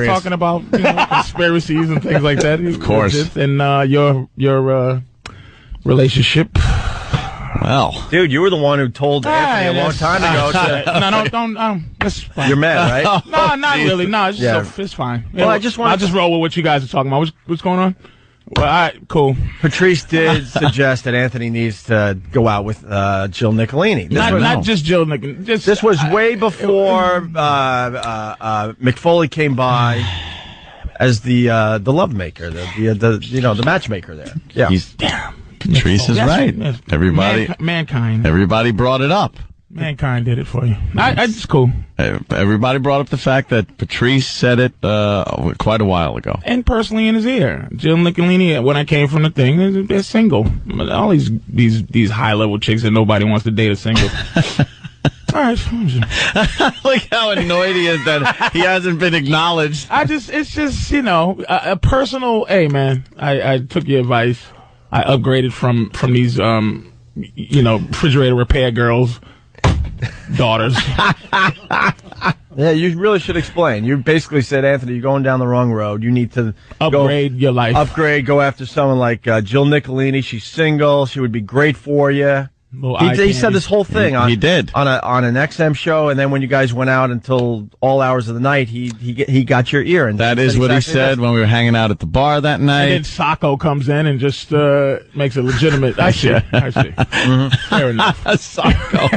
talking about conspiracies and things like that. Of course. And your relationship. Well, dude, you were the one who told Anthony a long time ago. No, that's fine. You're mad, right? No, not really. No, it's fine. Well, I'll just roll with what you guys are talking about. What's going on? Well, all right, cool. Patrice did suggest that Anthony needs to go out with Jill Nicolini. Not just Jill Nicolini. This was way before McFoley came by as the love maker, the matchmaker there. Yeah. Patrice is right. Mankind. Everybody brought it up. Mankind did it for you. It's cool. Everybody brought up the fact that Patrice said it quite a while ago. And personally in his ear. Jill Nicolini, when I came from the thing, they're single. All these high-level chicks that nobody wants to date are single. All right. Look how annoyed he is that he hasn't been acknowledged. It's just, a personal, hey, man, I took your advice. I upgraded from these, refrigerator repair girls' daughters. Yeah, you really should explain. You basically said, Anthony, you're going down the wrong road. You need to upgrade your life. Go after someone like Jill Nicolini. She's single. She would be great for you. He said this whole thing on an XM show, and then when you guys went out until all hours of the night, he got your ear. And that is what he said when we were hanging out at the bar that night. And then Sacco comes in and just makes it legitimate. I see. Mm-hmm. Fair enough. Sacco.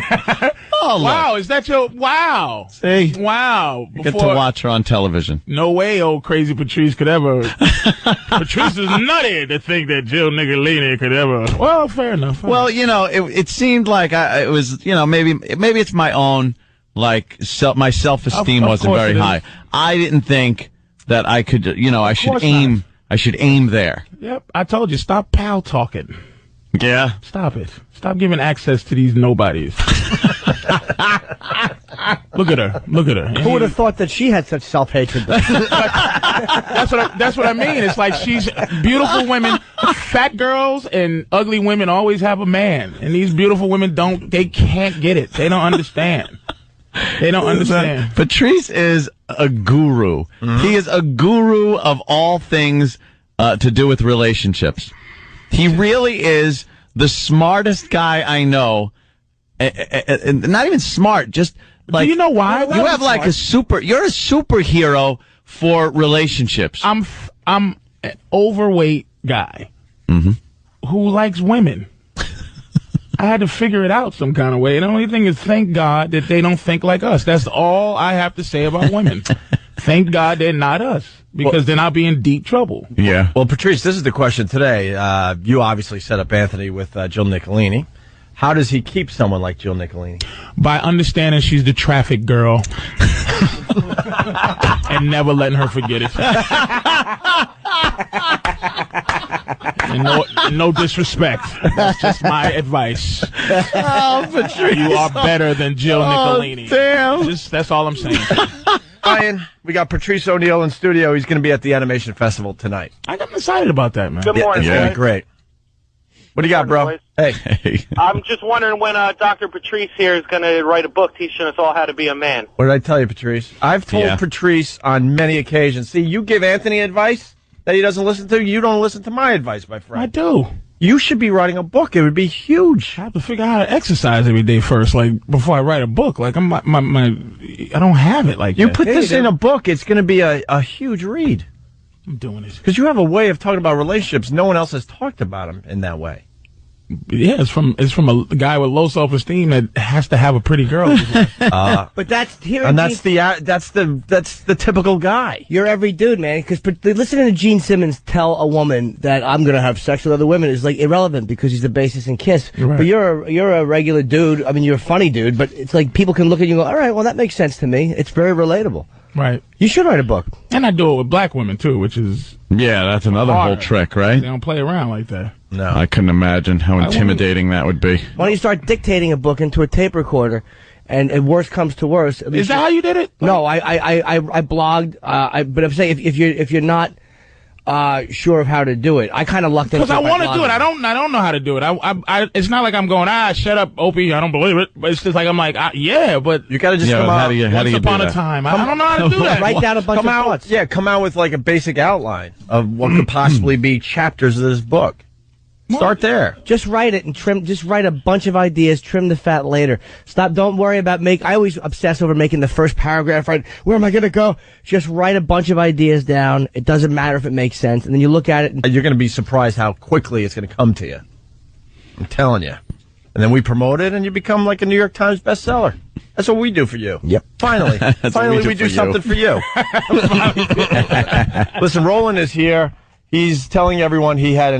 Oh, wow, is that your... Wow. See? Wow. You get to watch her on television. No way old crazy Patrice could ever... Patrice is nutty to think that Jill Nicolini could ever... Well, fair enough. Well, it seemed like it was, maybe it's my own, my self-esteem wasn't very high. I didn't think that I could, I should aim there. Yep, I told you, stop pal talking. Yeah. Stop it. Stop giving access to these nobodies. Look at her. Who would have thought that she had such self-hatred? That's what I mean. It's like she's beautiful women, fat girls and ugly women always have a man. And these beautiful women they can't get it. They don't understand. They don't understand. Patrice is a guru. Mm-hmm. He is a guru of all things to do with relationships. He really is the smartest guy I know. Not even smart, just like... Do you know why? You have like you're a superhero for relationships. I'm an overweight guy who likes women. I had to figure it out some kind of way. The only thing is, thank God that they don't think like us. That's all I have to say about women. Thank God they're not us, because then I'll be in deep trouble. Yeah. Well, Patrice, this is the question today. You obviously set up Anthony with Jill Nicolini. How does he keep someone like Jill Nicolini? By understanding she's the traffic girl and never letting her forget it. And no disrespect. That's just my advice. Oh, Patrice. You are better than Jill Nicolini. Damn. That's all I'm saying. Ryan, we got Patrice O'Neal in studio. He's going to be at the Animation Festival tonight. I'm excited about that, man. Good morning, it's going to be great. What do you got, bro? Hey. I'm just wondering when Dr. Patrice here is going to write a book teaching us all how to be a man. What did I tell you, Patrice? I've told Patrice on many occasions. See, you give Anthony advice that he doesn't listen to. You don't listen to my advice, my friend. I do. You should be writing a book. It would be huge. I have to figure out how to exercise every day first, before I write a book. I don't have it like that. You put this in a book, it's going to be a huge read. I'm doing it. Because you have a way of talking about relationships. No one else has talked about them in that way. Yeah, it's from a guy with low self-esteem that has to have a pretty girl. But that's the typical guy. You're every dude, man. Because listening to Gene Simmons tell a woman that I'm gonna have sex with other women is like irrelevant because he's the bassist in Kiss. Right. But you're a regular dude. I mean, you're a funny dude. But it's like people can look at you and go, all right, well that makes sense to me. It's very relatable. Right. You should write a book. And I do it with black women too, which is that's another whole trick, right? They don't play around like that. No, I couldn't imagine how intimidating that would be. Why don't you start dictating a book into a tape recorder, and worst comes to worst. Is that how you did it? No, I blogged. But I'm saying if you're not sure of how to do it. I kind of lucked into it. Because I want to do it. I don't know how to do it. It's not like I'm going, shut up, Opie, I don't believe it. But it's just like, I'm like, yeah, but you got to just come out. Once upon a time. I don't know how to do that. Write down a bunch of thoughts. Yeah, come out with like a basic outline of what could possibly be chapters of this book. Start there. Just write it and trim. Just write a bunch of ideas. Trim the fat later. Stop. Don't worry about I always obsess over making the first paragraph right. Where am I going to go? Just write a bunch of ideas down. It doesn't matter if it makes sense. And then you look at it. You're going to be surprised how quickly it's going to come to you. I'm telling you. And then we promote it, and you become like a New York Times bestseller. That's what we do for you. Yep. Finally. Finally, we do something for you. Listen, Roland is here. He's telling everyone he had